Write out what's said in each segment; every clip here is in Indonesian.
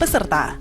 peserta.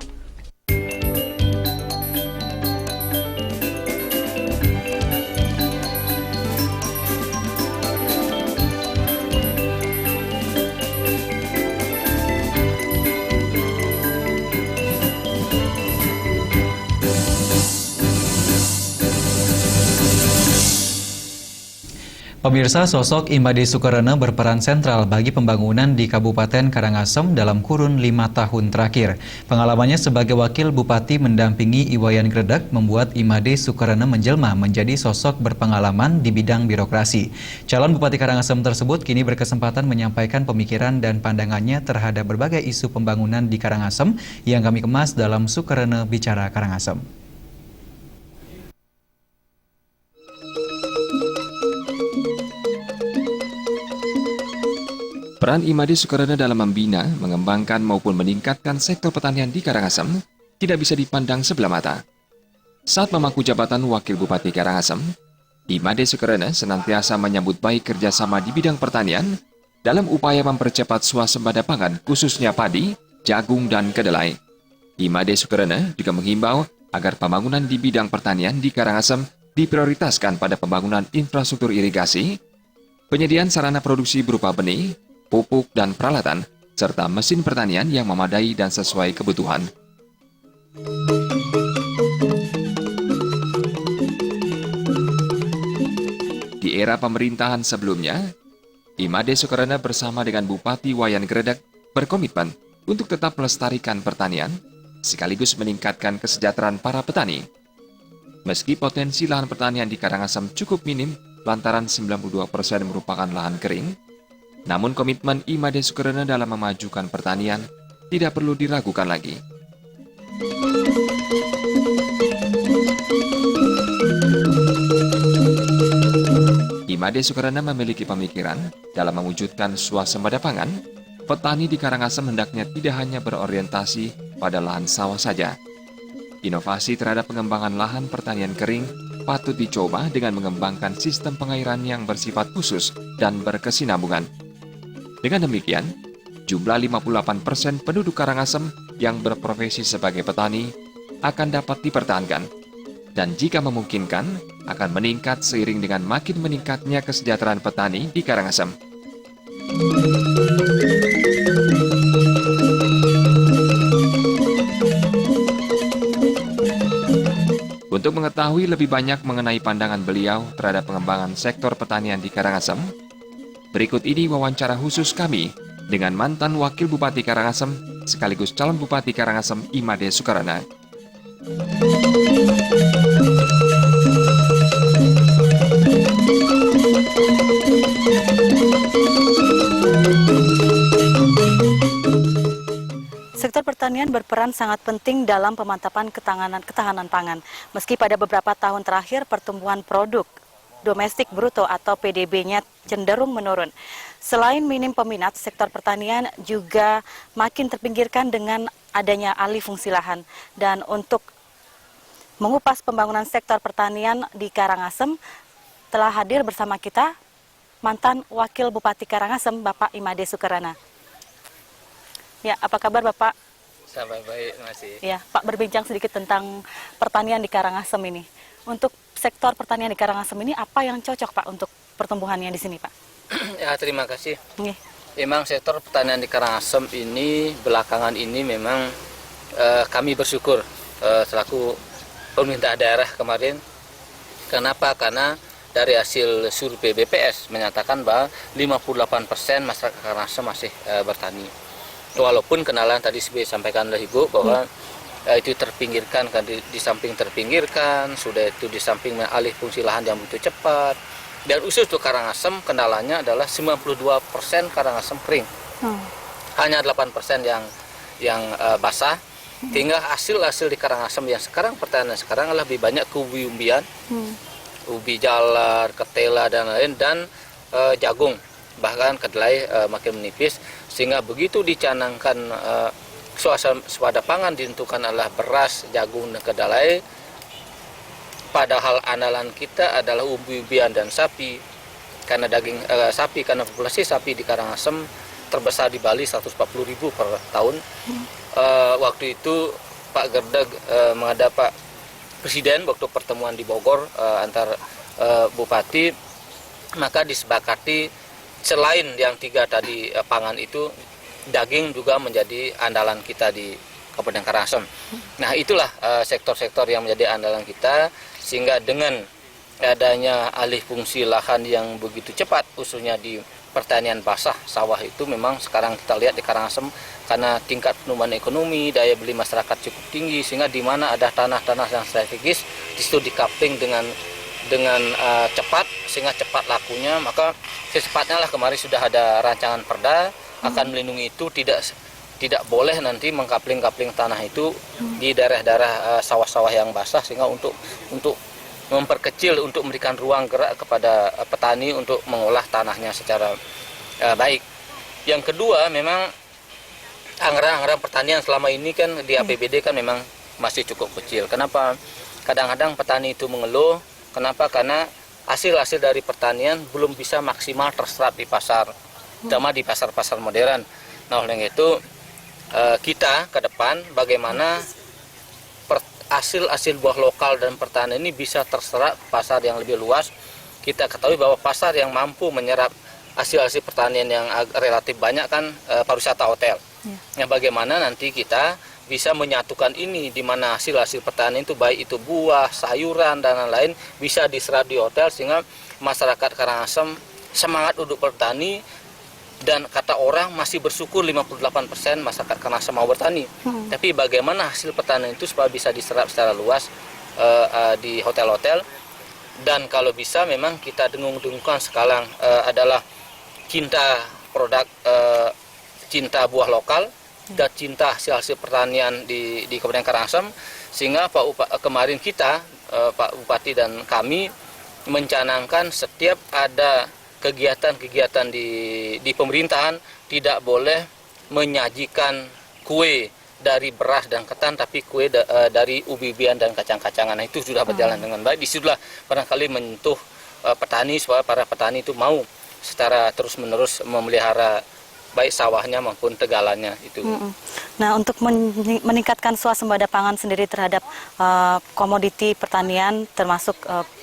Pemirsa, sosok Imade Sukarana berperan sentral bagi pembangunan di Kabupaten Karangasem dalam kurun 5 tahun terakhir. Pengalamannya sebagai wakil bupati mendampingi Iwayan Gredak membuat Imade Sukarana menjelma menjadi sosok berpengalaman di bidang birokrasi. Calon Bupati Karangasem tersebut kini berkesempatan menyampaikan pemikiran dan pandangannya terhadap berbagai isu pembangunan di Karangasem yang kami kemas dalam Sukarana Bicara Karangasem. Peran Imade Sukarana dalam membina, mengembangkan maupun meningkatkan sektor pertanian di Karangasem tidak bisa dipandang sebelah mata. Saat memangku jabatan Wakil Bupati Karangasem, Imade Sukarana senantiasa menyambut baik kerjasama di bidang pertanian dalam upaya mempercepat swasembada pangan khususnya padi, jagung, dan kedelai. Imade Sukarana juga menghimbau agar pembangunan di bidang pertanian di Karangasem diprioritaskan pada pembangunan infrastruktur irigasi, penyediaan sarana produksi berupa benih, pupuk dan peralatan, serta mesin pertanian yang memadai dan sesuai kebutuhan. Di era pemerintahan sebelumnya, Imade Sukarana bersama dengan Bupati Iwayan Gredak berkomitmen untuk tetap melestarikan pertanian, sekaligus meningkatkan kesejahteraan para petani. Meski potensi lahan pertanian di Karangasem cukup minim, lantaran 92% merupakan lahan kering, namun komitmen Imade Sukarana dalam memajukan pertanian tidak perlu diragukan lagi. Imade Sukarana memiliki pemikiran dalam mewujudkan swasembada pangan. Petani di Karangasem hendaknya tidak hanya berorientasi pada lahan sawah saja. Inovasi terhadap pengembangan lahan pertanian kering patut dicoba dengan mengembangkan sistem pengairan yang bersifat khusus dan berkesinambungan. Dengan demikian, jumlah 58% penduduk Karangasem yang berprofesi sebagai petani akan dapat dipertahankan, dan jika memungkinkan, akan meningkat seiring dengan makin meningkatnya kesejahteraan petani di Karangasem. Untuk mengetahui lebih banyak mengenai pandangan beliau terhadap pengembangan sektor pertanian di Karangasem, berikut ini wawancara khusus kami dengan mantan Wakil Bupati Karangasem sekaligus calon Bupati Karangasem Imade Sukarana. Sektor pertanian berperan sangat penting dalam pemantapan ketahanan pangan. Meski pada beberapa tahun terakhir pertumbuhan produk domestik bruto atau PDB-nya cenderung menurun. Selain minim peminat, sektor pertanian juga makin terpinggirkan dengan adanya alih fungsi lahan. Dan untuk mengupas pembangunan sektor pertanian di Karangasem, telah hadir bersama kita mantan Wakil Bupati Karangasem, Bapak Imade Sukarana. Ya, apa kabar Bapak? Sampai baik, masih. Ya, Pak, berbincang sedikit tentang pertanian di Karangasem ini. Untuk sektor pertanian di Karangasem ini, apa yang cocok Pak untuk pertumbuhannya di sini Pak? Ya, terima kasih. Nih. Memang sektor pertanian di Karangasem ini belakangan ini memang kami bersyukur selaku pemerintah daerah kemarin. Kenapa? Karena dari hasil survei BPS menyatakan bahwa 58% masyarakat Karangasem masih bertani. Walaupun kenalan tadi disampaikan oleh Ibu bahwa itu terpinggirkan, kan di samping terpinggirkan, sudah itu di samping alih fungsi lahan yang begitu cepat. Dan khusus untuk Karangasem, kendalanya adalah 92% Karangasem kering. Hanya 8% yang basah. Sehingga hasil-hasil di Karangasem yang sekarang, pertanian sekarang lebih banyak ke ubi-umbian, ubi jalar, ketela, dan lain, dan jagung. Bahkan kedelai makin menipis. Sehingga begitu dicanangkan swasembada pangan ditentukan adalah beras, jagung, dan kedelai. Padahal andalan kita adalah umbi-umbian dan sapi. Karena daging sapi, karena populasi sapi di Karangasem terbesar di Bali 140.000 per tahun. waktu itu Pak Gerdeg menghadap Pak Presiden waktu pertemuan di Bogor antar bupati, maka disepakati selain yang 3 tadi pangan itu, daging juga menjadi andalan kita di Kabupaten Karangasem. Nah, itulah sektor-sektor yang menjadi andalan kita, sehingga dengan adanya alih fungsi lahan yang begitu cepat, khususnya di pertanian basah sawah itu, memang sekarang kita lihat di Karangasem karena tingkat pertumbuhan ekonomi, daya beli masyarakat cukup tinggi, sehingga di mana ada tanah-tanah yang strategis, di situ dikapling dengan cepat, sehingga cepat lakunya. Maka secepatnya lah kemarin sudah ada rancangan perda akan melindungi itu, tidak boleh nanti mengkapling-kapling tanah itu di daerah-daerah sawah-sawah yang basah, sehingga untuk memperkecil, untuk memberikan ruang gerak kepada petani untuk mengolah tanahnya secara baik. Yang kedua, memang anggaran pertanian selama ini kan di APBD kan memang masih cukup kecil. Kenapa? Kadang-kadang petani itu mengeluh. Kenapa? Karena hasil-hasil dari pertanian belum bisa maksimal terserap di pasar, terutama di pasar-pasar modern. Nah, oleh itu kita ke depan bagaimana hasil-hasil buah lokal dan pertanian ini bisa terserap pasar yang lebih luas. Kita ketahui bahwa pasar yang mampu menyerap hasil-hasil pertanian yang relatif banyak kan pariwisata hotel. Nah, bagaimana nanti kita bisa menyatukan ini, di mana hasil-hasil pertanian itu baik itu buah, sayuran, dan lain-lain bisa diserap di hotel, sehingga masyarakat Karangasem semangat untuk bertani. Dan kata orang masih bersyukur 58% masyarakat Karangasem mau bertani. Tapi bagaimana hasil pertanian itu supaya bisa diserap secara luas di hotel-hotel. Dan kalau bisa memang kita dengung-dengungkan sekarang adalah cinta produk, cinta buah lokal, dan cinta hasil-hasil pertanian di Kabupaten Karangasem, sehingga kemarin kita, Pak Bupati dan kami mencanangkan setiap ada kegiatan-kegiatan di pemerintahan tidak boleh menyajikan kue dari beras dan ketan, tapi kue dari ubi-ubian dan kacang-kacangan. Nah, itu sudah berjalan dengan baik. Disitulah barangkali menyentuh petani, supaya para petani itu mau secara terus-menerus memelihara baik sawahnya maupun tegalannya itu. Nah, untuk meningkatkan swasembada pangan sendiri terhadap komoditi pertanian termasuk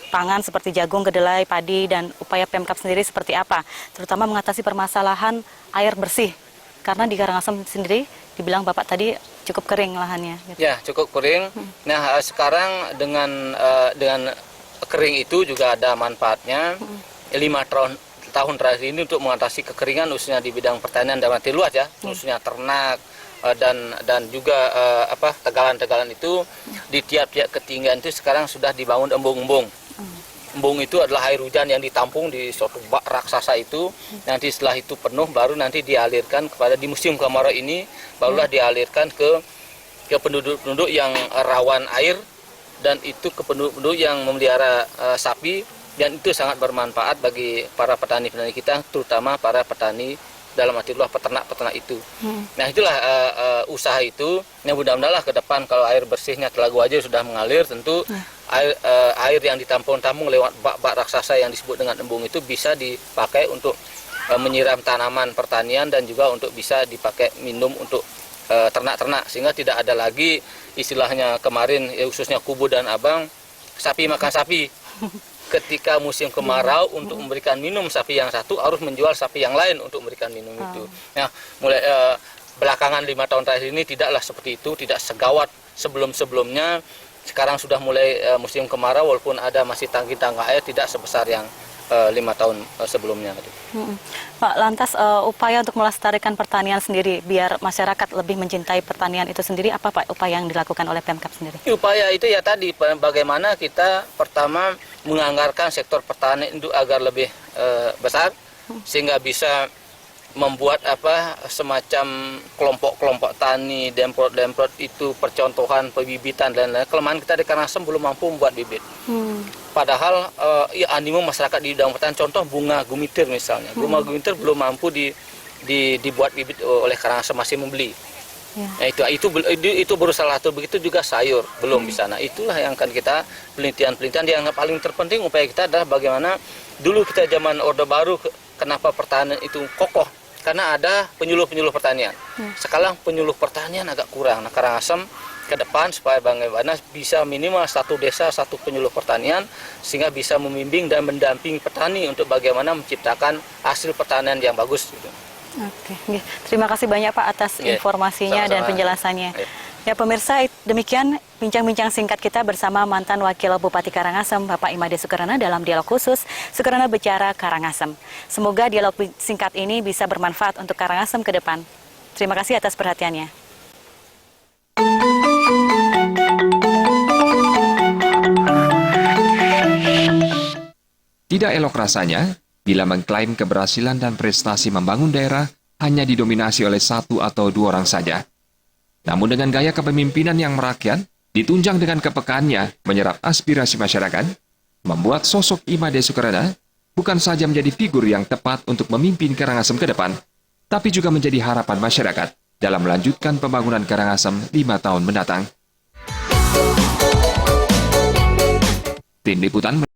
pangan seperti jagung, kedelai, padi, dan upaya Pemkab sendiri seperti apa? Terutama mengatasi permasalahan air bersih. Karena di Karangasem sendiri dibilang Bapak tadi cukup kering lahannya. Gitu. Ya, cukup kering. Nah, sekarang dengan kering itu juga ada manfaatnya. 5 tahun terakhir ini untuk mengatasi kekeringan, khususnya di bidang pertanian dan mati luas ya, khususnya ternak dan juga tegalan-tegalan itu di tiap-tiap ketinggian itu sekarang sudah dibangun embung-embung. Embung itu adalah air hujan yang ditampung di suatu bak raksasa itu. Nanti setelah itu penuh baru nanti dialirkan kepada, di musim kemarau ini barulah dialirkan ke penduduk-penduduk yang rawan air, dan itu ke penduduk yang memelihara sapi. Dan itu sangat bermanfaat bagi para petani-petani kita, terutama para petani dalam arti luas peternak-peternak itu. Nah, itulah usaha itu. Yang mudah-mudahan ke depan kalau air bersihnya Telaga Wajo sudah mengalir, tentu air yang ditampung-tampung lewat bak-bak raksasa yang disebut dengan embung itu bisa dipakai untuk menyiram tanaman pertanian, dan juga untuk bisa dipakai minum untuk ternak-ternak, sehingga tidak ada lagi istilahnya kemarin khususnya Kubu dan Abang, sapi makan sapi. Ketika musim kemarau, untuk memberikan minum sapi yang satu harus menjual sapi yang lain untuk memberikan minum itu. Nah, mulai belakangan 5 tahun terakhir ini tidaklah seperti itu, tidak segawat sebelum-sebelumnya. Sekarang sudah mulai musim kemarau, walaupun ada masih tangki-tangki air, tidak sebesar yang 5 tahun sebelumnya. Pak, lantas upaya untuk melestarikan pertanian sendiri biar masyarakat lebih mencintai pertanian itu sendiri, apa Pak upaya yang dilakukan oleh Pemkab sendiri? Upaya itu ya tadi, bagaimana kita pertama menganggarkan sektor pertanian itu agar lebih besar, sehingga bisa membuat semacam kelompok-kelompok tani, demprot itu percontohan pebibitan dan lain-lain. Kelemahan kita di Karangasem belum mampu membuat bibit. Padahal animo masyarakat di bidang pertanian, contoh bunga gumitir misalnya. Bunga gumitir belum mampu dibuat bibit oleh Karangasem, masih membeli. Nah, itu baru salah satu. Begitu juga sayur belum bisa. Nah, itulah yang akan kita penelitian yang paling terpenting upaya kita adalah bagaimana dulu kita zaman Orde Baru, kenapa pertanian itu kokoh, karena ada penyuluh-penyuluh pertanian. Sekarang penyuluh pertanian agak kurang. Nah, Karangasem ke depan supaya bagaimana bisa minimal satu desa satu penyuluh pertanian sehingga bisa membimbing dan mendampingi petani untuk bagaimana menciptakan hasil pertanian yang bagus. Gitu. Oke, terima kasih banyak Pak atas informasinya sama-sama. dan penjelasannya. Ya pemirsa, demikian bincang-bincang singkat kita bersama mantan Wakil Bupati Karangasem, Bapak Imade Sukarana dalam dialog khusus Sukarana Bicara Karangasem. Semoga dialog singkat ini bisa bermanfaat untuk Karangasem ke depan. Terima kasih atas perhatiannya. Tidak elok rasanya bila mengklaim keberhasilan dan prestasi membangun daerah hanya didominasi oleh satu atau dua orang saja. Namun dengan gaya kepemimpinan yang merakyat, ditunjang dengan kepekaannya menyerap aspirasi masyarakat, membuat sosok Imade Sukarana bukan saja menjadi figur yang tepat untuk memimpin Karangasem ke depan, tapi juga menjadi harapan masyarakat dalam melanjutkan pembangunan Karangasem 5 tahun mendatang. Tim Liputan